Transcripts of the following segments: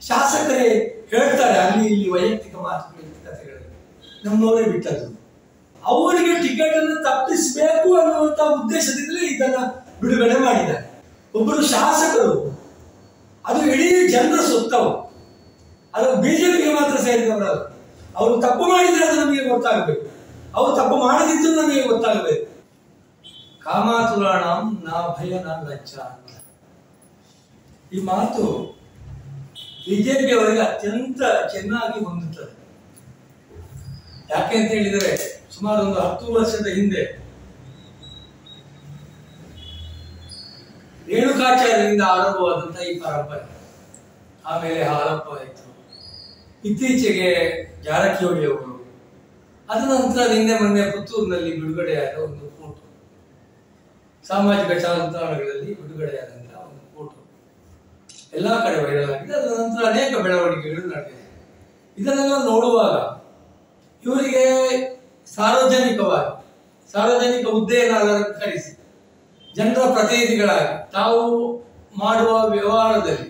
ಶಾಸಕರೇ ಹೇಳ್ತಾರೆ ಅಲ್ಲಿ ಇಲ್ಲಿ ವೈಯಕ್ತಿಕ ಮಾತುಕತೆಗಳಲ್ಲಿ ನಮ್ಮವರೇ ಬಿಟ್ಟದ್ದು. ಅವರಿಗೆ ಟಿಕೆಟ್ ಅನ್ನು ತಪ್ಪಿಸಬೇಕು ಅನ್ನುವಂತ ಉದ್ದೇಶದಿಂದಲೇ ಇದನ್ನ ಬಿಡುಗಡೆ ಮಾಡಿದ್ದಾರೆ. ಒಬ್ಬರು ಶಾಸಕರು, ಅದು ಇಡೀ ಜನರ ಸೊತ್ತವು, ಅದು ಬಿಜೆಪಿಗೆ ಮಾತ್ರ ಸೇರಿದವರಲ್ಲ. ಅವರು ತಪ್ಪು ಮಾಡಿದ್ರೆ ಅದು ನಮಗೆ ಗೊತ್ತಾಗಬೇಕು, ಅವರು ತಪ್ಪು ಮಾಡದಿದ್ದು ನಮಗೆ ಗೊತ್ತಾಗಬೇಕು. ಕಾಮಾತುರಾಣಂ ನಾ ಭಯ ನಾ ಲಜ್ಜ ಅಂತ ಈ ಮಾತು ಬಿಜೆಪಿ ಅವರಿಗೆ ಅತ್ಯಂತ ಚೆನ್ನಾಗಿ ಹೊಂದುತ್ತದೆ. ಯಾಕೆ ಅಂತ ಹೇಳಿದರೆ, ಸುಮಾರು ಒಂದು 10 ವರ್ಷದ ಹಿಂದೆ ರೇಣುಕಾಚಾರ್ಯರಿಂದ ಆರಂಭವಾದಂತಹ ಈ ಪರಂಪರೆ, ಆಮೇಲೆ ಹಾಲಪ್ಪ ಆಯಿತು, ಇತ್ತೀಚೆಗೆ ಜಾರಕಿಹೊಳಿ ಅವರು, ಅದ ನಂತರ ನಿನ್ನೆ ಮೊನ್ನೆ ಪುತ್ತೂರಿನಲ್ಲಿ ಬಿಡುಗಡೆಯಾದ ಒಂದು ಫೋಟೋ, ಸಾಮಾಜಿಕ ಜಾಲತಾಣಗಳಲ್ಲಿ ಬಿಡುಗಡೆಯಾದಂತಹ ಒಂದು ಫೋಟೋ ಎಲ್ಲಾ ಕಡೆ ವೈರಲ್ ಆಗಿದೆ. ಅದರ ನಂತರ ಅನೇಕ ಬೆಳವಣಿಗೆಗಳು ನಡೆದಿದೆ. ಇದನ್ನೆಲ್ಲ ನೋಡುವಾಗ ಇವರಿಗೆ ಸಾರ್ವಜನಿಕ ಹುದ್ದೆಯನ್ನು ಅಲಂಕರಿಸಿ ಜನರ ಪ್ರತಿನಿಧಿಗಳಾಗಿ ತಾವು ಮಾಡುವ ವ್ಯವಹಾರದಲ್ಲಿ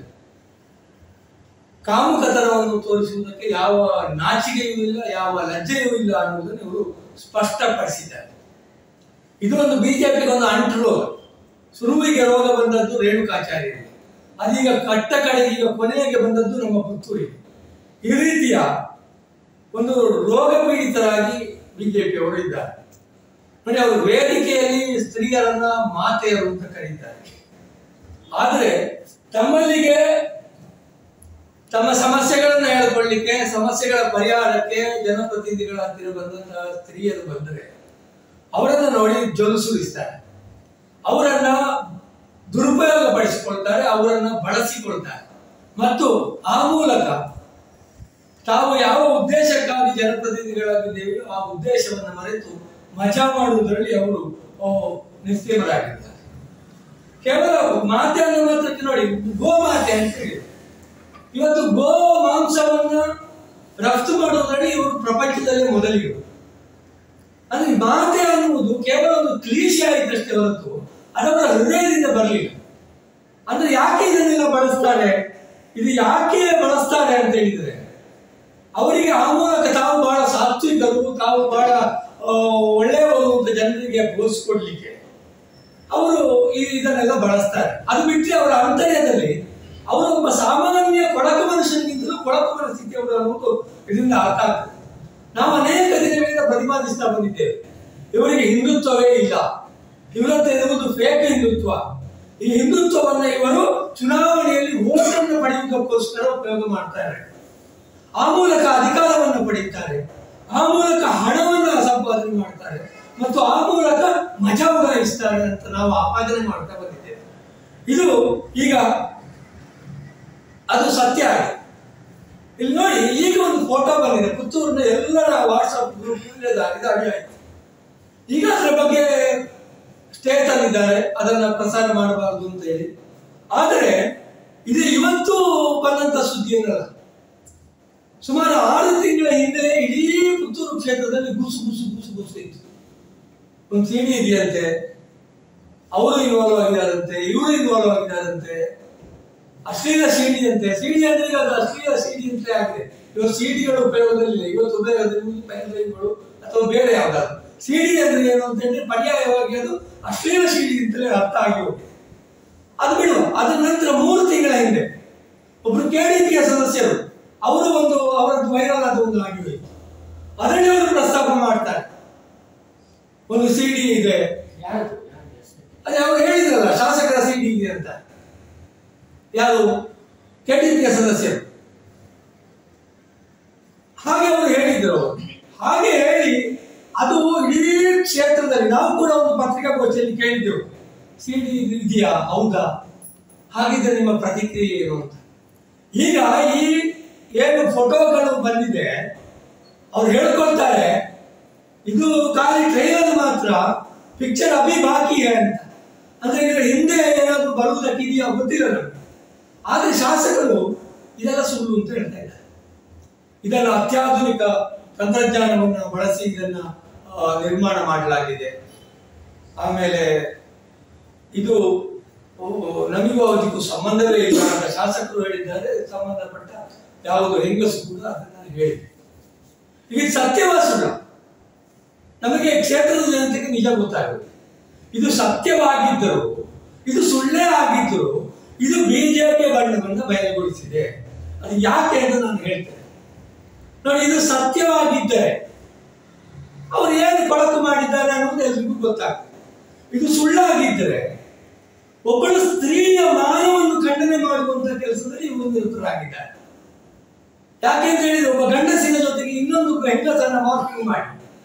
ಕಾಮುಕತನವನ್ನು ತೋರಿಸುವುದಕ್ಕೆ ಯಾವ ನಾಚಿಕೆಯೂ ಇಲ್ಲ, ಯಾವ ಲಜ್ಜೆಯೂ ಇಲ್ಲ ಅನ್ನುವುದನ್ನು ಇವರು ಸ್ಪಷ್ಟಪಡಿಸಿದ್ದಾರೆ. ಇದು ಒಂದು ಬಿಜೆಪಿಗೆ ಒಂದು ಅಂಟು ರೋಗ. ಶುರುವಿಗೆ ರೋಗ ಬಂದದ್ದು ರೇಣುಕಾಚಾರ್ಯರಿಗೆ, ಅದೀಗ ಕಟ್ಟ ಕಡೆಗೆ ಈಗ ಕೊನೆಗೆ ಬಂದದ್ದು ನಮ್ಮ ಪುತ್ತೂರಿಗೆ. ಈ ರೀತಿಯ ಒಂದು ರೋಗ ಪೀಡಿತರಾಗಿ ಬಿಜೆಪಿಯವರು ಇದ್ದಾರೆ. ನೋಡಿ, ಅವರು ವೇದಿಕೆಯಲ್ಲಿ ಸ್ತ್ರೀಯರನ್ನ ಮಾತೆಯರು ಅಂತ ಕರೀತಾರೆ. ಆದರೆ ತಮ್ಮಲ್ಲಿಗೆ ತಮ್ಮ ಸಮಸ್ಯೆಗಳನ್ನು ಹೇಳಿಕೊಳ್ಳಿಕ್ಕೆ, ಸಮಸ್ಯೆಗಳ ಪರಿಹಾರಕ್ಕೆ ಜನಪ್ರತಿನಿಧಿಗಳ ಹತ್ತಿರ ಬಂದಂತಹ ಸ್ತ್ರೀಯರು ಬಂದರೆ ಅವರನ್ನು ನೋಡಿ ಜೊಲು ಸುರಿಸ್ತಾರೆ, ಅವರನ್ನ ದುರುಪಯೋಗ ಪಡಿಸಿಕೊಳ್ತಾರೆ, ಅವರನ್ನ ಬಳಸಿಕೊಳ್ತಾರೆ. ಮತ್ತು ಆ ಮೂಲಕ ತಾವು ಯಾವ ಉದ್ದೇಶಕ್ಕಾಗಿ ಜನಪ್ರತಿನಿಧಿಗಳಾಗಿದ್ದೇವೆಯೋ ಆ ಉದ್ದೇಶವನ್ನು ಮರೆತು ಮಜಾ ಮಾಡುವುದರಲ್ಲಿ ಅವರು ನಿಸ್ತೀಮರಾಗಿದ್ದಾರೆ. ಕೇವಲ ಮಾತೆಯನ್ನು ಮಾತ್ರ ನೋಡಿ, ಗೋಮಾತೆ ಅಂತ ಹೇಳಿ ಇವತ್ತು ಗೋ ಮಾಂಸವನ್ನ ರಫ್ತು ಮಾಡುವುದರಲ್ಲಿ ಇವರು ಪ್ರಪಂಚದಲ್ಲೇ ಮೊದಲಿಗರು. ಅಂದ್ರೆ ಮಾತೆ ಅನ್ನುವುದು ಕೇವಲ ಒಂದು ಕ್ಲೀಶೆ ಆಯಿತಷ್ಟೇ ಹೊರತು ಅದವರ ಹೃದಯದಿಂದ ಬರಲಿಲ್ಲ. ಅಂದ್ರೆ ಯಾಕೆ ಇದನ್ನೆಲ್ಲ ಬಳಸ್ತಾರೆ, ಇದು ಯಾಕೆ ಬಳಸ್ತಾರೆ ಅಂತ ಹೇಳಿದ್ರೆ, ಅವರಿಗೆ ಆ ಮೂಲಕ ತಾವು ಬಹಳ ಸಾತ್ವಿಕರು, ತಾವು ಬಹಳ ಒಳ್ಳೆಯವರು ಅಂತ ಜನರಿಗೆ ಬೋಧಿಸಿಕೊಡ್ಲಿಕ್ಕೆ ಅವರು ಇದನ್ನೆಲ್ಲ ಬಳಸ್ತಾರೆ. ಅದು ಬಿಟ್ಟರೆ ಅವರ ಆಂತರ್ಯದಲ್ಲಿ ಅವರು ಒಬ್ಬ ಸಾಮಾನ್ಯ ಕೊಳಕು ಮನುಷ್ಯನಿಗಿಂತಲೂ ಕೊಳಕು ಮನಸ್ಥಿತಿಯವರು ಅನ್ನೋದು ಇದರಿಂದ ಅರ್ಥ ಆಗ್ತದೆ. ನಾವು ಅನೇಕ ದಿನಗಳಿಂದ ಪ್ರತಿಪಾದಿಸ್ತಾ ಬಂದಿದ್ದೇವೆ, ಇವರಿಗೆ ಹಿಂದುತ್ವವೇ ಇಲ್ಲ, ಇವರಂತೆ ಇರುವುದು ಫೇಕ್ ಹಿಂದುತ್ವ. ಈ ಹಿಂದುತ್ವವನ್ನ ಇವರು ಚುನಾವಣೆಯಲ್ಲಿ ವೋಟನ್ನು ಪಡೆಯುವುದಕ್ಕೋಸ್ಕರ ಉಪಯೋಗ ಮಾಡ್ತಾರೆ. ಆ ಮೂಲಕ ಅಧಿಕಾರವನ್ನು ಪಡೆಯುತ್ತಾರೆ, ಆ ಮೂಲಕ ಹಣವನ್ನು ಸಂಪಾದನೆ ಮಾಡ್ತಾರೆ ಮತ್ತು ಆ ಮೂಲಕ ಮಜಾ ಉಡಾಯಿಸ್ತಾರೆ ಅಂತ ನಾವು ಆಪಾದನೆ ಮಾಡ್ತಾ ಬಂದಿದ್ದೇವೆ. ಇದು ಈಗ ಅದು ಸತ್ಯ ಆಗಿದೆ. ಇಲ್ಲಿ ನೋಡಿ, ಈಗ ಒಂದು ಫೋಟೋ ಬಂದಿದೆ, ಪುತ್ತೂರಿನ ಎಲ್ಲರ ವಾಟ್ಸಪ್ ಗ್ರೂಪ್ ಇದಾಗಿದೆ, ಅಡಿ ಆಯ್ತು. ಈಗ ಅದರ ಬಗ್ಗೆ ಸ್ಟೇ ತಂದಿದ್ದಾರೆ, ಅದನ್ನ ಪ್ರಸಾರ ಮಾಡಬಾರದು ಅಂತ ಹೇಳಿ. ಆದರೆ ಇದು ಇವತ್ತು ಬಂದಂತ ಸುದ್ದಿ ಏನಲ್ಲ, ಸುಮಾರು 6 ತಿಂಗಳ ಹಿಂದೆ ಇಡೀ ಪುತ್ತೂರು ಕ್ಷೇತ್ರದಲ್ಲಿ ಗುಸು ಗುಸು ಗುಸು ಗುಸು ಇತ್ತು. ಒಂದು ಸಿಡಿ ಇದೆಯಂತೆ, ಅವರು ಇನ್ವಾಲ್ವ್ ಆಗಿದ್ದಾರಂತೆ, ಇವರು ಇನ್ವಾಲ್ವ್ ಆಗಿದ್ದಾರಂತೆ, ಅಶ್ಲೀಲ ಸಿಡಿ ಅಂತೆ. ಸಿಡಿ ಅಂದ್ರೆ ಈಗ ಅದು ಅಶ್ಲೀಲ ಸಿಡಿ ಅಂತ ಆಗಿದೆ. ಇವತ್ತು ಸಿಡಿಗಳು ಉಪಯೋಗದಲ್ಲಿಲ್ಲ, ಇವತ್ತು ಉಪಯೋಗದಲ್ಲಿ ಪೆನ್ಡ್ರೈವ್ಗಳು ಅಥವಾ ಬೇರೆ ಯಾವ್ದಾದ್ರು. ಸಿಡಿ ಅಂದ್ರೆ ಏನು ಅಂತ ಹೇಳಿದ್ರೆ ಪರ್ಯಾಯವಾಗಿ ಅದು ಅಶ್ಲೀಲ ಸಿಡಿ ಅಂತಲೇ ಅರ್ಥ ಆಗಿ ಹೋಗಿದೆ. ಅದು ಬಿಡುವ. ಅದ್ರ ನಂತರ 3 ತಿಂಗಳ ಹಿಂದೆ ಒಬ್ರು ಕೆಡಿಪಿಯ ಸದಸ್ಯರು ಅವರದ್ದು ವೈರಲ್ ಆದ ಒಂದು ಆಗಿ ಹೋಯಿತು. ಅದರಲ್ಲಿ ಅವರು ಪ್ರಸ್ತಾಪ ಮಾಡ್ತಾರೆ, ಒಂದು ಸಿಡಿ ಇದೆ, ಅದೇ ಅವರು ಹೇಳಿದ್ರಲ್ಲ ಶಾಸಕರ ಸಿಡಿ ಇದೆ ಅಂತ. ಯಾರು? ಕೆಡಿಪಿಯ ಸದಸ್ಯರು ಹಾಗೆ ಅವರು ಹೇಳಿದ್ರು. ಹಾಗೆ ಹೇಳಿ ಅದು ಇಡೀ ಕ್ಷೇತ್ರದಲ್ಲಿ ನಾವು ಕೂಡ ಒಂದು ಪತ್ರಿಕಾಗೋಷ್ಠಿಯಲ್ಲಿ ಕೇಳಿದ್ದೆವು, ಸಿಡಿ ಇದೆಯಾ, ಹೌದಾ, ಹಾಗಿದ್ರೆ ನಿಮ್ಮ ಪ್ರತಿಕ್ರಿಯೆ ಏನು ಅಂತ. ಈಗ ಈ ಏನು ಫೋಟೋಗಳು ಬಂದಿದೆ, ಅವ್ರು ಹೇಳ್ಕೊಳ್ತಾರೆ ಇದು ಖಾಲಿ ಟ್ರೈಲರ್ ಮಾತ್ರ, ಪಿಕ್ಚರ್ ಅಭಿ ಬಾಕಿ ಅಂತ. ಅಂದ್ರೆ ಇದರ ಹಿಂದೆ ಏನಾದ್ರು ಬರುವುದಕ್ಕಿದೆಯಾ ಗೊತ್ತಿಲ್ಲ ನಮಗೆ. ಆದ್ರೆ ಶಾಸಕರು ಇದೆಲ್ಲ ಸುಳ್ಳು ಅಂತ ಹೇಳ್ತಾ ಇದ್ದಾರೆ. ಇದನ್ನು ಅತ್ಯಾಧುನಿಕ ತಂತ್ರಜ್ಞಾನವನ್ನು ಬಳಸಿ ಇದನ್ನ ನಿರ್ಮಾಣ ಮಾಡಲಾಗಿದೆ. ಆಮೇಲೆ ಇದು ನಮಗೂ ಅದಕ್ಕೂ ಸಂಬಂಧವೇ ಇಲ್ಲ ಅಂತ ಶಾಸಕರು ಹೇಳಿದ್ದಾರೆ. ಸಂಬಂಧಪಟ್ಟ ಯಾವುದು ಹೆಂಗಸು ಕೂಡ ಅದನ್ನು ಹೇಳಿದೆ. ಈಗ ಸತ್ಯವ ಸುಳ್ಳ ನಮಗೆ ಕ್ಷೇತ್ರದ ಜನತೆಗೆ ನಿಜ ಗೊತ್ತಾಗುತ್ತೆ. ಇದು ಸತ್ಯವಾಗಿದ್ದರೂ, ಇದು ಸುಳ್ಳೇ ಆಗಿದ್ದರೂ, ಇದು ಬಿಜೆಪಿ ಬಣ್ಣವನ್ನು ಬಯಲುಗೊಳಿಸಿದೆ. ಅದು ಯಾಕೆ ಅಂತ ನಾನು ಹೇಳ್ತೇನೆ ನೋಡಿ. ಇದು ಸತ್ಯವಾಗಿದ್ದರೆ ಅವರು ಏನು ಕೊಳಕು ಮಾಡಿದ್ದಾರೆ ಅನ್ನೋದು ಎಲ್ರಿಗೂ ಗೊತ್ತಾಗ್ತದೆ. ಇದು ಸುಳ್ಳಾಗಿದ್ದರೆ ಒಬ್ಬಳು ಸ್ತ್ರೀಯ ಮಾನವನ್ನು ಖಂಡನೆ ಮಾಡುವಂತ ಕೆಲಸದಲ್ಲಿ ಇವರು ನಿರತರಾಗಿದ್ದಾರೆ. ಯಾಕೆಂತ ಹೇಳಿದ್ರೆ, ಒಬ್ಬ ಗಂಡಸಿನ ಜೊತೆಗೆ ಇನ್ನೊಂದು ಹೆಂಗಸನ್ನ ಮಾರ್ಕಿಂಗ್ ಮಾಡಿ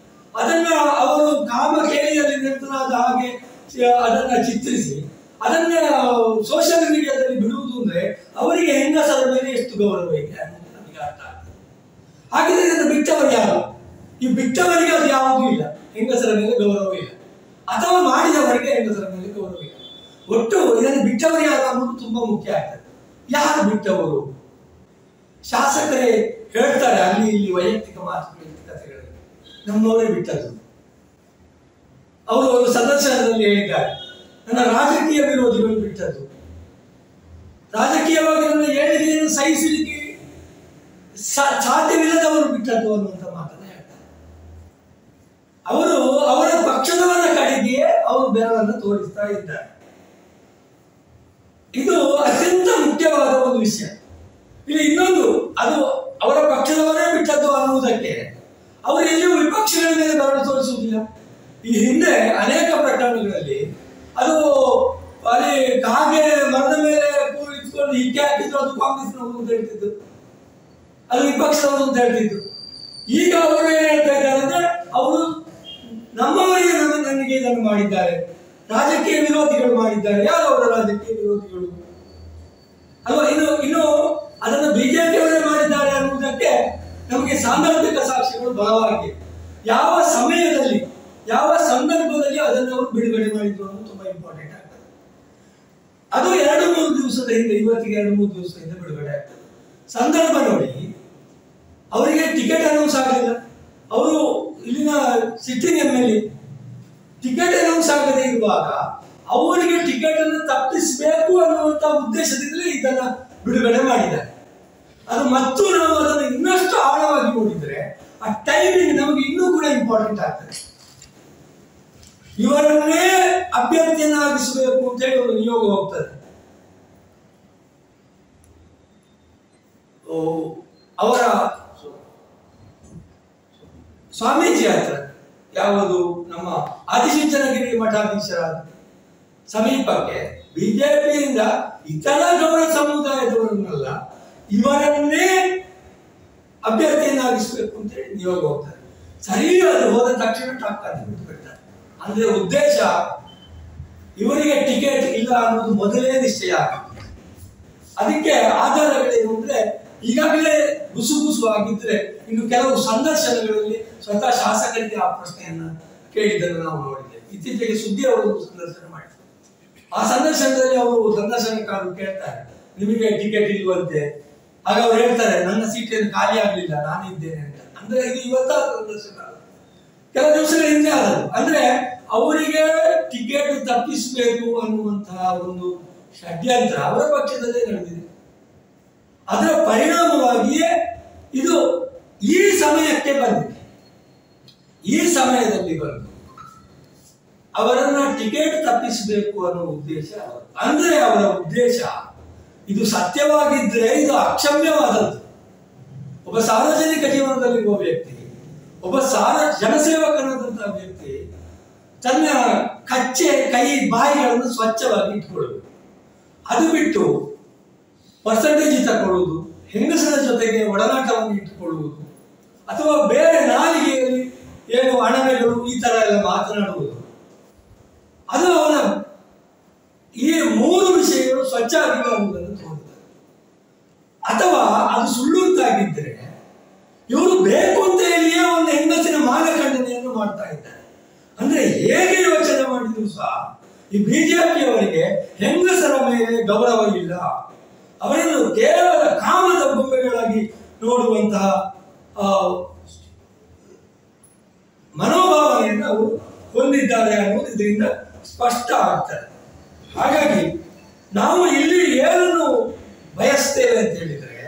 ಅದನ್ನ ಅವರು ಕಾಮಕೇಳಿಯಲ್ಲಿ ನಿರತರಾದ ಹಾಗೆ ಅದನ್ನ ಚಿತ್ರಿಸಿ ಅದನ್ನ ಸೋಷಿಯಲ್ ಮೀಡಿಯಾದಲ್ಲಿ ಬಿಡುವುದು ಅಂದ್ರೆ ಅವರಿಗೆ ಹೆಂಗಸರ ಮೇಲೆ ಎಷ್ಟು ಗೌರವ ಇದೆ ಅನ್ನೋದು ನಮಗೆ ಅರ್ಥ ಆಗ್ತದೆ. ಹಾಗಿದ್ರೆ ಇದನ್ನು ಬಿಟ್ಟವರು ಯಾರು? ಈ ಬಿಟ್ಟವರಿಗೆ ಅದು ಯಾವುದೂ ಇಲ್ಲ, ಹೆಂಗಸರ ಮೇಲೆ ಗೌರವ ಇಲ್ಲ, ಅಥವಾ ಮಾಡಿದವರಿಗೆ ಹೆಂಗಸರ ಮೇಲೆ ಗೌರವ ಇಲ್ಲ. ಒಟ್ಟು ಇದನ್ನು ಬಿಟ್ಟವರು ಯಾರು ಅನ್ನೋದು ತುಂಬಾ ಮುಖ್ಯ ಆಗ್ತದೆ. ಯಾರು ಬಿಟ್ಟವರು? ಶಾಸಕರೇ ಹೇಳ್ತಾರೆ ಅಲ್ಲಿ ಇಲ್ಲಿ ವೈಯಕ್ತಿಕ ಮಾತುಕತೆಗಳಲ್ಲಿ, ನಮ್ಮವರೇ ಬಿಟ್ಟದ್ದು. ಅವರು ಒಂದು ಸಂದರ್ಶನದಲ್ಲಿ ಹೇಳಿದ್ದಾರೆ, ನನ್ನ ರಾಜಕೀಯ ವಿರೋಧಿಗಳು ಬಿಟ್ಟದ್ದು, ರಾಜಕೀಯವಾಗಿ ನನ್ನ ಏಳಿಗೆಯನ್ನು ಸಹಿಸಲಿಕ್ಕೆ ಸಾಧ್ಯವಿಲ್ಲದವರು ಬಿಟ್ಟದ್ದು ಅನ್ನುವಂಥ ಮಾತನ್ನ ಹೇಳ್ತಾರೆ. ಅವರು ಅವರ ಪಕ್ಷದವರ ಕಡೆಗೆ ಅವರು ಬೆರಳನ್ನು ತೋರಿಸ್ತಾ ಇದ್ದಾರೆ. ಇದು ಅತ್ಯಂತ ಮುಖ್ಯವಾದ ಒಂದು ವಿಷಯ. ಇಲ್ಲಿ ಇನ್ನೊಂದು, ಅದು ಅವರ ಪಕ್ಷದವರೇ ಬಿಟ್ಟದ್ದು ಅನ್ನುವುದಕ್ಕೆ ಅವರು ಎಲ್ಲಿಯೂ ವಿಪಕ್ಷಗಳ ಮೇಲೆ ಬೆರಳು ತೋರಿಸುವುದಿಲ್ಲ. ಈ ಹಿಂದೆ ಅನೇಕ ಪ್ರಕರಣಗಳಲ್ಲಿ ಅದು ಅಲ್ಲಿ ಕಾಗೆ ಮರದ ಮೇಲೆ ಕೂರಿಸಿಕೊಂಡು ಹಿಕ್ಕೆ ಹಾಕಿದ್ರು, ಅದು ಕಾಂಗ್ರೆಸ್ನವರು ಅಂತ ಹೇಳ್ತಿದ್ರು, ಅದು ವಿಪಕ್ಷದವರು ಅಂತ ಹೇಳ್ತಿದ್ರು. ಈಗ ಅವರು ಏನ್ ಹೇಳ್ತಾ ಇದ್ದಾರೆ ಅಂದ್ರೆ, ಅವರು ನಮ್ಮವರಿಗೆ ನನಗೆ ಇದನ್ನು ಮಾಡಿದ್ದಾರೆ, ರಾಜಕೀಯ ವಿರೋಧಿಗಳು ಮಾಡಿದ್ದಾರೆ. ಯಾರು ಅವರ ರಾಜಕೀಯ ವಿರೋಧಿಗಳು ಅಲ್ವಾ? ಇನ್ನು ಅದನ್ನು ಬಿಜೆಪಿಯವರೇ ಮಾಡಿದ್ದಾರೆ ಅನ್ನುವುದಕ್ಕೆ ನಮಗೆ ಸಾಂದರ್ಭಿಕ ಸಾಕ್ಷಿಗಳು ಬಲವಾಗಿದೆ. ಯಾವ ಸಮಯದಲ್ಲಿ, ಯಾವ ಸಂದರ್ಭದಲ್ಲಿ ಅದನ್ನು ಅವರು ಬಿಡುಗಡೆ ಮಾಡಿದ್ರು ಅನ್ನೋದು ತುಂಬಾ ಇಂಪಾರ್ಟೆಂಟ್ ಆಗ್ತದೆ. ಅದು 2-3 ದಿವಸದ ಹಿಂದೆ, ಇವತ್ತಿಗೆ 2-3 ದಿವಸದಿಂದ ಬಿಡುಗಡೆ ಆಗ್ತದೆ. ಸಂದರ್ಭ ನೋಡಿ, ಅವರಿಗೆ ಟಿಕೆಟ್ ಅನೌನ್ಸ್ ಆಗಲಿಲ್ಲ. ಅವರು ಇಲ್ಲಿನ ಸಿಟ್ಟಿಂಗ್ MLA, ಟಿಕೆಟ್ ಅನೌನ್ಸ್ ಆಗದೆ ಇರುವಾಗ ಅವರಿಗೆ ಟಿಕೆಟ್ ಅನ್ನು ತಪ್ಪಿಸಬೇಕು ಅನ್ನುವಂತ ಉದ್ದೇಶದಿಂದಲೇ ಇದನ್ನ ಬಿಡುಗಡೆ ಮಾಡಿದ್ದಾರೆ. ಅದು ಮತ್ತು ನಾವು ಅದನ್ನು ಇನ್ನಷ್ಟು ಆಳವಾಗಿ ನೋಡಿದ್ರೆ ಆ ಟೈಮಿಂಗ್ ನಮಗೆ ಇನ್ನೂ ಕೂಡ ಇಂಪಾರ್ಟೆಂಟ್ ಆಗ್ತದೆ. ಇವರನ್ನೇ ಅಭ್ಯರ್ಥಿಯನ್ನಾಗಿಸಬೇಕು ಅಂತ ಹೇಳಿ ಒಂದು ನಿಯೋಗ ಹೋಗ್ತದೆ. ಅವರ ಸ್ವಾಮೀಜಿ ಹತ್ರ, ಯಾವುದು ನಮ್ಮ ಆದಿಚುಂಚನಗಿರಿ ಮಠಾಧೀಶರಾದ ಸಮೀಪಕ್ಕೆ ಬಿಜೆಪಿಯಿಂದ ಇತರ ಗೌಡ ಸಮುದಾಯದವರನ್ನೆಲ್ಲ ಇವರನ್ನೇ ಅಭ್ಯರ್ಥಿಯನ್ನಾಗಿಸಬೇಕು ಅಂತ ಹೇಳಿ ನಿಯೋಗ ಹೋಗ್ತಾರೆ. ಸರಿ, ಅದು ಹೋದ ತಕ್ಷಣ ಟಾಕ್ ಅಂತ ಬಿಟ್ಟು ಬಿಡ್ತಾರೆ. ಅಂದ್ರೆ ಉದ್ದೇಶ, ಇವರಿಗೆ ಟಿಕೆಟ್ ಇಲ್ಲ ಅನ್ನೋದು ಮೊದಲೇ ನಿಶ್ಚಯ ಆಗುತ್ತೆ. ಅದಕ್ಕೆ ಆಧಾರಗಳೇನು ಅಂದ್ರೆ, ಈಗಾಗಲೇ ಗುಸುಗುಸು ಆಗಿದ್ರೆ ಇನ್ನು ಕೆಲವು ಸಂದರ್ಶನಗಳಲ್ಲಿ ಸ್ವತಃ ಶಾಸಕರಿಗೆ ಆ ಪ್ರಶ್ನೆಯನ್ನ ಕೇಳಿದ್ದನ್ನು ನಾವು ನೋಡಿದ್ದೇವೆ. ಇತ್ತೀಚೆಗೆ ಸುದ್ದಿ ಅವರು ಸಂದರ್ಶನ ಮಾಡಿದ್ದಾರೆ. ಆ ಸಂದರ್ಶನದಲ್ಲಿ ಅವರು ಸಂದರ್ಶನಕಾರರು ಕೇಳ್ತಾರೆ, ನಿಮಗೆ ಟಿಕೆಟ್ ಇಲ್ವಂತೆ? ಆಗ ಅವ್ರು ಹೇಳ್ತಾರೆ, ನನ್ನ ಸೀಟೇನು ಖಾಲಿ ಆಗ್ಲಿಲ್ಲ, ನಾನಿದ್ದೇನೆ ಅಂತ. ಅಂದ್ರೆ ಇದು ಇವತ್ತ ಸಂದರ್ಶನ, ಕೆಲ ದಿವಸಗಳ ಹಿಂದೆ ಆದದ್ದು. ಅಂದ್ರೆ ಅವರಿಗೆ ಟಿಕೆಟ್ ತಪ್ಪಿಸಬೇಕು ಅನ್ನುವಂತಹ ಒಂದು ಷಡ್ಯಂತ್ರ ಅವರ ಪಕ್ಷದಲ್ಲೇ ನಡೆದಿದೆ. ಅದರ ಪರಿಣಾಮವಾಗಿಯೇ ಇದು ಈ ಸಮಯಕ್ಕೆ ಬಂದಿದೆ. ಈ ಸಮಯದಲ್ಲಿ ಬಂದು ಅವರನ್ನ ಟಿಕೆಟ್ ತಪ್ಪಿಸಬೇಕು ಅನ್ನೋ ಉದ್ದೇಶ. ಅಂದ್ರೆ ಅವರ ಉದ್ದೇಶ ಇದು ಸತ್ಯವಾಗಿದ್ರೆ ಇದು ಅಕ್ಷಮ್ಯವಾದದ್ದು. ಒಬ್ಬ ಸಾರ್ವಜನಿಕ ಜೀವನದಲ್ಲಿರುವ ವ್ಯಕ್ತಿ, ಒಬ್ಬ ಜನಸೇವಕನಾದಂತಹ ವ್ಯಕ್ತಿ ತನ್ನ ಕಚ್ಚೆ ಕೈ ಬಾಯಿಗಳನ್ನು ಸ್ವಚ್ಛವಾಗಿ ಇಟ್ಕೊಳ್ಳಬೇಕು. ಅದು ಬಿಟ್ಟು ಪರ್ಸೆಂಟೇಜ್ ತಗೊಳ್ಳುವುದು, ಹೆಂಗಸರ ಜೊತೆಗೆ ಒಡನಾಟವನ್ನು ಇಟ್ಟುಕೊಳ್ಳುವುದು, ಅಥವಾ ಬೇರೆ ನಾಲಿಗೆಯಲ್ಲಿ ಏನು ಅಣಬೆಗಳು ಈ ತರ ಎಲ್ಲ ಮಾತನಾಡುವುದು, ಅದು ಅವನ ಈ 3 ವಿಷಯಗಳು ಸ್ವಚ್ಛ ಆಗಿಲ್ಲ ಅನ್ನುವುದನ್ನು ತೋರುತ್ತದೆ. ಅಥವಾ ಅದು ಸುಳ್ಳು ಅಂತಾಗಿದ್ದರೆ ಇವರು ಬೇಕು ಅಂತ ಹೇಳಿಯೇ ಒಂದು ಹೆಂಗಸಿನ ಮಾನಖಂಡನೆಯನ್ನು ಮಾಡ್ತಾ ಇದ್ದಾರೆ. ಅಂದ್ರೆ ಹೇಗೆ ಯೋಚನೆ ಮಾಡಿದ್ರು ಸಹ ಈ ಬಿಜೆಪಿಯವರಿಗೆ ಹೆಂಗಸರ ಮೇಲೆ ಗೌರವ ಇಲ್ಲ. ಅವರನ್ನು ಕೇವಲ ಕಾಮದ ಗೊಂಬೆಗಳಾಗಿ ನೋಡುವಂತಹ ಮನೋಭಾವನೆಯನ್ನು ಅವರು ಹೊಂದಿದ್ದಾರೆ ಅನ್ನೋದು ಇದರಿಂದ ಸ್ಪಷ್ಟ ಆಗ್ತದೆ. ಹಾಗಾಗಿ ನಾವು ಇಲ್ಲಿ ಏನನ್ನು ಬಯಸ್ತೇವೆ ಅಂತ ಹೇಳಿದ್ರೆ,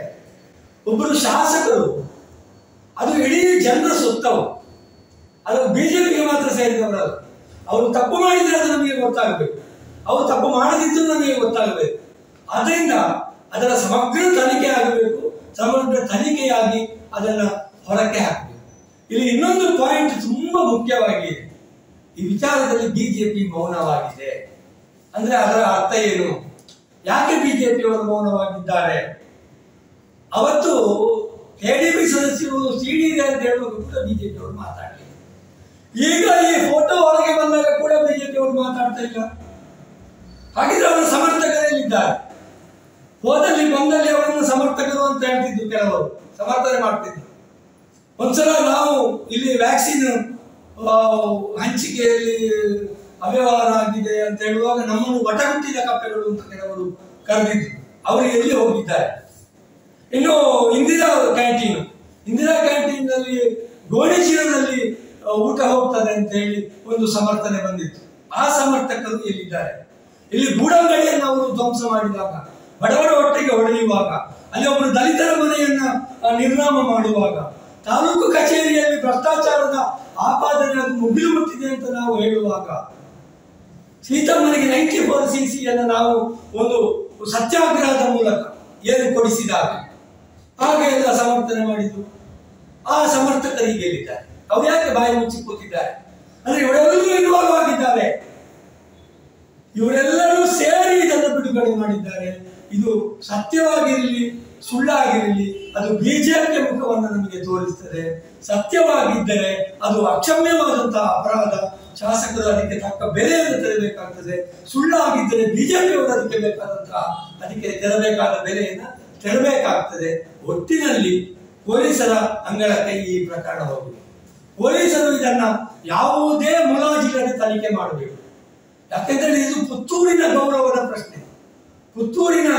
ಒಬ್ಬರು ಶಾಸಕರು ಅದು ಇಡೀ ಜನರ ಸೊತ್ತವು, ಅದು ಬಿಜೆಪಿಗೆ ಮಾತ್ರ ಸೇರಿದವರಲ್ಲ. ಅವರು ತಪ್ಪು ಮಾಡಿದ್ರೆ ಅದು ನಮಗೆ ಗೊತ್ತಾಗಬೇಕು, ಅವರು ತಪ್ಪು ಮಾಡದಿದ್ದು ನಮಗೆ ಗೊತ್ತಾಗಬೇಕು. ಅದರಿಂದ ಅದರ ಸಮಗ್ರ ತನಿಖೆ ಆಗಬೇಕು, ಸಮಗ್ರ ತನಿಖೆಯಾಗಿ ಅದನ್ನ ಹೊರಕ್ಕೆ ಹಾಕಬೇಕು. ಇಲ್ಲಿ ಇನ್ನೊಂದು ಪಾಯಿಂಟ್ ತುಂಬಾ ಮುಖ್ಯವಾಗಿ, ಈ ವಿಚಾರದಲ್ಲಿ ಬಿಜೆಪಿ ಮೌನವಾಗಿದೆ ಅಂದ್ರೆ ಅದರ ಅರ್ಥ ಏನು? ಯಾಕೆ ಬಿಜೆಪಿ ಅವರು ಮೌನವಾಗಿದ್ದಾರೆ? ಅವತ್ತು ಕೆಡಿಪಿ ಸದಸ್ಯರು ಸಿಡಿ ಇದೆ ಅಂತ ಹೇಳುವಾಗ ಕೂಡ ಬಿಜೆಪಿ ಅವರು ಮಾತಾಡಲಿಲ್ಲ. ಈಗ ಈ ಫೋಟೋ ಹೊರಗೆ ಬಂದಾಗ ಕೂಡ ಬಿಜೆಪಿ ಅವರು ಮಾತಾಡ್ತಾ ಇಲ್ಲ. ಹಾಗಿದ್ರೆ ಅವರ ಸಮರ್ಥಕರಲ್ಲಿದ್ದಾರೆ. ಹೋದಲ್ಲಿ ಬಂದಲ್ಲಿ ಅವರನ್ನು ಸಮರ್ಥಕರು ಅಂತ ಹೇಳ್ತಿದ್ದು, ಕೆಲವರು ಸಮರ್ಥನೆ ಮಾಡ್ತಿದ್ರು. ಒಂದ್ಸಲ ನಾವು ಇಲ್ಲಿ ವ್ಯಾಕ್ಸಿನ್ ಹಂಚಿಕೆಯಲ್ಲಿ ಅವ್ಯವಹಾರ ಆಗಿದೆ ಅಂತ ಹೇಳುವಾಗ ನಮ್ಮನ್ನು ವಟಗುಟ್ಟಿದ ಕಪ್ಪೆಗಳು ಅಂತ ಕೆಲವರು ಕರೆದಿದ್ರು. ಅವರು ಎಲ್ಲಿ ಹೋಗಿದ್ದಾರೆ? ಇನ್ನು ಇಂದಿರಾ ಕ್ಯಾಂಟೀನ್ ನಲ್ಲಿ ಗೋಣಿ ಚೀಲದಲ್ಲಿ ಊಟ ಹೋಗ್ತದೆ ಅಂತ ಹೇಳಿ ಒಂದು ಸಮರ್ಥನೆ ಬಂದಿತ್ತು. ಆ ಸಮರ್ಥಕರು ಎಲ್ಲಿದ್ದಾರೆ? ಇಲ್ಲಿ ಗೂಡಂಗಡಿಯನ್ನು ಅವರು ಧ್ವಂಸ ಮಾಡಿದಾಗ, ಬಡವರ ಒಟ್ಟಿಗೆ ಹೊಡೆಯುವಾಗ, ಅಲ್ಲಿ ಒಬ್ಬರು ದಲಿತರ ಮನೆಯನ್ನ ನಿರ್ನಾಮ ಮಾಡುವಾಗ, ತಾಲೂಕು ಕಚೇರಿಯಲ್ಲಿ ಭ್ರಷ್ಟಾಚಾರದ ಆಪಾದನೆ ಅದು ಮುಗಿಲು ಮುಟ್ಟಿದೆ ಅಂತ ನಾವು ಹೇಳುವಾಗ, ಸೀತಮ್ಮನಿಗೆ 94 cc ನಾವು ಒಂದು ಸತ್ಯಾಗ್ರಹದ ಮೂಲಕ ಏನು ಕೊಡಿಸಿದಾಗ ಹಾಗೆ ಎಲ್ಲ ಸಮರ್ಥನೆ ಮಾಡಿದ್ದು. ಆ ಸಮರ್ಥಕರಿಗೆ ಎಲ್ಲಿದ್ದಾರೆ? ಅವ್ರು ಯಾಕೆ ಬಾಯಿ ಮುಚ್ಚಿ ಕೂತಿದ್ದಾರೆ? ಅಂದ್ರೆ ಇವರೆಲ್ಲರೂ ಇನ್ವಾಲ್ವ್ ಆಗಿದ್ದಾರೆ, ಇವರೆಲ್ಲರೂ ಸೇರಿ ಇದನ್ನು ಬಿಡುಗಡೆ ಮಾಡಿದ್ದಾರೆ. ಇದು ಸತ್ಯವಾಗಿರಲಿ ಸುಳ್ಳಾಗಿರಲಿ ಅದು ಬಿಜೆಪಿ ಮುಖವನ್ನು ನಮಗೆ ತೋರಿಸ್ತದೆ. ಸತ್ಯವಾಗಿದ್ದರೆ ಅದು ಅಕ್ಷಮ್ಯವಾದಂತಹ ಅಪರಾಧ, ಶಾಸಕರು ಅದಕ್ಕೆ ತಕ್ಕ ಬೆಲೆಯನ್ನು ತೆರಬೇಕಾಗ್ತದೆ. ಸುಳ್ಳಾಗಿದ್ದರೆ ಬಿಜೆಪಿಯವರು ಅದಕ್ಕೆ ತೆರಬೇಕಾದ ಬೆಲೆಯನ್ನು ತೆರಬೇಕಾಗ್ತದೆ. ಒಟ್ಟಿನಲ್ಲಿ ಪೊಲೀಸರ ಅಂಗಳಕ್ಕೆ ಈ ಪ್ರಕರಣ ಹೋಗಿದೆ. ಪೊಲೀಸರು ಇದನ್ನ ಯಾವುದೇ ಮುಲಾಜಿಲ್ಲದೆ ತನಿಖೆ ಮಾಡಬೇಕು. ಯಾಕೆಂದ್ರೆ ಇದು ಪುತ್ತೂರಿನ ಗೌರವದ ಪ್ರಶ್ನೆ. ಪುತ್ತೂರಿನ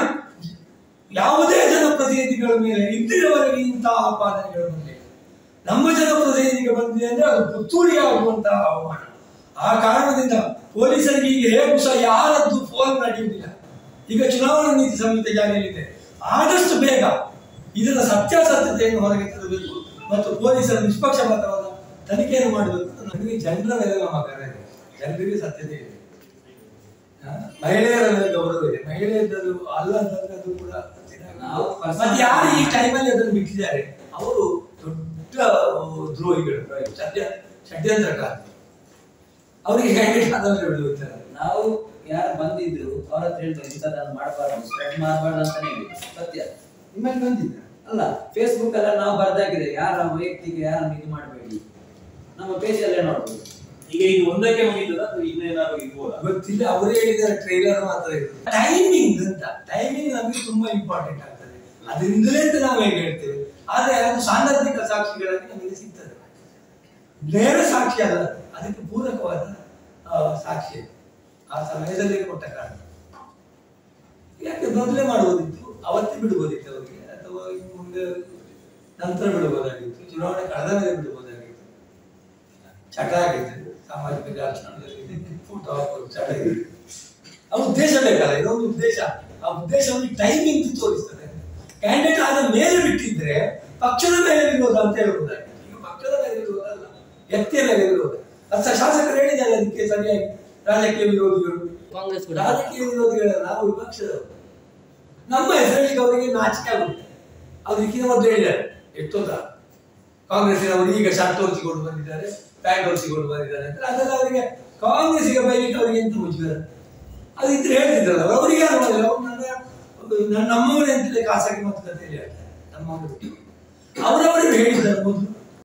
ಯಾವುದೇ ಜನಪ್ರತಿನಿಧಿಗಳ ಮೇಲೆ ಇದ್ದಿರವರೆಗೆ ಇಂತಹ ಆಪಾದನೆಗಳು ಬಂದಿದೆ. ನಮ್ಮ ಜನಪ್ರತಿನಿಧಿಗೆ ಬಂದಿದೆ ಅಂದ್ರೆ ಅದು ಪುತ್ತೂರಿಗೆ ಆಗುವಂತಹ ಅವಮಾನ. ಆ ಕಾರಣದಿಂದ ಪೊಲೀಸರಿಗೆ ಈಗ ಹೇಗೂ ಸಹ ಯಾರದ್ದು ಫೋನ್ ನಡೆಯುವುದಿಲ್ಲ. ಈಗ ಚುನಾವಣಾ ನೀತಿ ಸಂಹಿತೆ ಜಾರಿಯಲ್ಲಿದೆ. ಆದಷ್ಟು ಬೇಗ ಇದರ ಸತ್ಯಾಸತ್ಯತೆಯನ್ನು ಹೊರಗೆ ತರಬೇಕು ಮತ್ತು ಪೊಲೀಸರ ನಿಷ್ಪಕ್ಷಪಾತವಾದ ತನಿಖೆಯನ್ನು ಮಾಡಬೇಕು. ನನಗೆ ಜನರ ಮೇಲೆ ನಮಗಾರ ಇದೆ, ಜನರಿಗೆ ಸತ್ಯತೆ ಇದೆ, ಮಹಿಳೆಯರ ಮೇಲೆ ಗೌರವ ಇದೆ. ಮಹಿಳೆಯರು ಅಲ್ಲ ಅಂತದ್ದು ಕೂಡ ಮತ್ತೆ ಯಾರು ಈ ಟೈಮಲ್ಲಿ ಅದನ್ನು ಬಿಟ್ಟಿದ್ದಾರೆ ಅವರು ದೊಡ್ಡ ದ್ರೋಹಿಗಳು, ಷಡ್ಯಂತ್ರಕಾರ. ಅವರಿಗೆ ಕ್ಯಾಂಡಿಡೇಟ್ ಆದವರೇ ಬಿಡುತ್ತಾರೆ. ನಾವು ಯಾರು ಬಂದಿದ್ರು ಅವ್ರ ಹತ್ರ ಹೇಳ್ತಾರೆ ಇಂಥದ್ದನ್ನು ಮಾಡಬಾರ್ದು, ಸ್ಪ್ರೆಡ್ ಮಾಡಬಾರ್ದು ಅಂತಾನೆ ಹೇಳಿದ್ರು. ಸತ್ಯ ನಿಮ್ಮಲ್ಲಿ ಬಂದಿದ್ದ ಅಲ್ಲ, ಫೇಸ್ಬುಕ್ ಎಲ್ಲ ನಾವು ಬರ್ದಾಗಿದೆ, ಯಾರ ವೈಯಕ್ತಿಕ ಯಾರನ್ನು ಇದು ಮಾಡಬೇಡಿ, ನಮ್ಮ ಪೇಜಲ್ಲೇ ನೋಡ್ಬೋದು. ಈಗ ಇದು ಒಂದಕ್ಕೆ ಮುಗಿತದ ಇನ್ನೇನಾದ್ರು ಇರ್ಬೋದ ಗೊತ್ತಿಲ್ಲ. ಅವರೇ ಹೇಳಿದ್ದಾರೆ ಟ್ರೈಲರ್ ಮಾತ್ರ ಇರ್ತದೆ. ಟೈಮಿಂಗ್ ಅಂತ, ಟೈಮಿಂಗ್ ನಮಗೆ ತುಂಬಾ ಇಂಪಾರ್ಟೆಂಟ್ ಆಗ್ತದೆ. ಅದರಿಂದಲೇ ಅಂತ ನಾವು ಹೇಗೆ ಹೇಳ್ತೇವೆ. ಆದ್ರೆ ಅದು ಸಾಂದರ್ಭಿಕ ಸಾಕ್ಷಿಗಳಾಗಿ ನಮಗೆ ಸಿಗ್ತದೆ. ನೇರ ಸಾಕ್ಷಿ ಅಲ್ಲ, ಅದಕ್ಕೆ ಪೂರಕವಾದ ಸಾಕ್ಷಿ ಆ ಸಮಯದಲ್ಲಿ ಕೊಟ್ಟ ಕಾರಣ. ಯಾಕೆ ಮೊದಲೇ ಮಾಡುವುದಿತ್ತು, ಅವತ್ತೇ ಬಿಡಬಹುದಿತ್ತು ಅವರಿಗೆ, ಅಥವಾ ಮುಂದೆ ನಂತರ ಬಿಡಬಹುದಾಗಿತ್ತು, ಚುನಾವಣೆ ಕಳೆದ ಮೇಲೆ ಬಿಡಬಹುದಾಗಿತ್ತು. ಚಟ ಆಗಿತ್ತು, ಸಾಮಾಜಿಕ ಜಾಲತಾಣದಲ್ಲಿ ಫೋಟೋ ಹಾಕೋದು ಚಟ ಇದೆ. ಆ ಉದ್ದೇಶ ಬೇಕಲ್ಲ, ಇದೊಂದು ಉದ್ದೇಶ. ಆ ಉದ್ದೇಶವನ್ನು ಟೈಮಿಂಗ್ ತೋರಿಸ್ತದೆ. ಕ್ಯಾಂಡಿಡೇಟ್ ಆದ ಮೇಲೆ ಬಿಟ್ಟಿದ್ರೆ ಪಕ್ಷದ ಮೇಲೆ ವಿರೋಧ ಅಂತ ಹೇಳ್ಬೋದಾಗಿತ್ತು. ಈಗ ಪಕ್ಷದ ಮೇಲೆ ವಿರೋಧ ಅಲ್ಲ, ವ್ಯಕ್ತಿಯ ಮೇಲೆ ವಿರೋಧ. ಅದು ಶಾಸಕರು ಹೇಳಿದ್ದಾರೆ ಅದಕ್ಕೆ ಸರಿಯಾಗಿ. ರಾಜಕೀಯ ವಿರೋಧಿಗಳು, ರಾಜಕೀಯ ವಿರೋಧಿಗಳ ನಾವು ವಿಪಕ್ಷದವರು. ನಮ್ಮ ಹೆಸರಿಗೆ ಅವರಿಗೆ ನಾಚಿಕೆ ಆಗುತ್ತೆ. ಅವ್ರು ಇದಕ್ಕಿಂತ ಮೊದಲು ಹೇಳಿದ್ದಾರೆ ಎಷ್ಟೊತ್ತ ಕಾಂಗ್ರೆಸ್ಸಿನವರು ಈಗ ಶರ್ಟ್ ಹೊರಿಸಿಕೊಂಡು ಬಂದಿದ್ದಾರೆ, ಪ್ಯಾಂಟ್ ಹೊರಿಸಿಕೊಂಡು ಬಂದಿದ್ದಾರೆ ಅಂತ. ಅದೆಲ್ಲ ಅವರಿಗೆ ಕಾಂಗ್ರೆಸ್ಸಿಗೆ ಬೈಲಿಕ್ಕೆ ಅವರಿಗೆ ಎಂತ ಮುಚ್ಚಿದ್ದಾರೆ. ಅದು ಇದ್ರೆ ಹೇಳ್ತಿದ್ರಲ್ಲ ಅವರಿಗೆ ಯಾರು ಮಾಡಿಲ್ಲ. ಅವ್ರು ನಮ್ಮವರೇ ಅಂತಲೇ ಖಾಸಗಿ ಮಾತುಕತೆಯಲ್ಲಿ ಹೇಳ್ತಾರೆ. ನಮ್ಮವರು ಅವರವರಿಗೆ ಹೇಳಿದ್ದಾರೆ ಮೊದಲು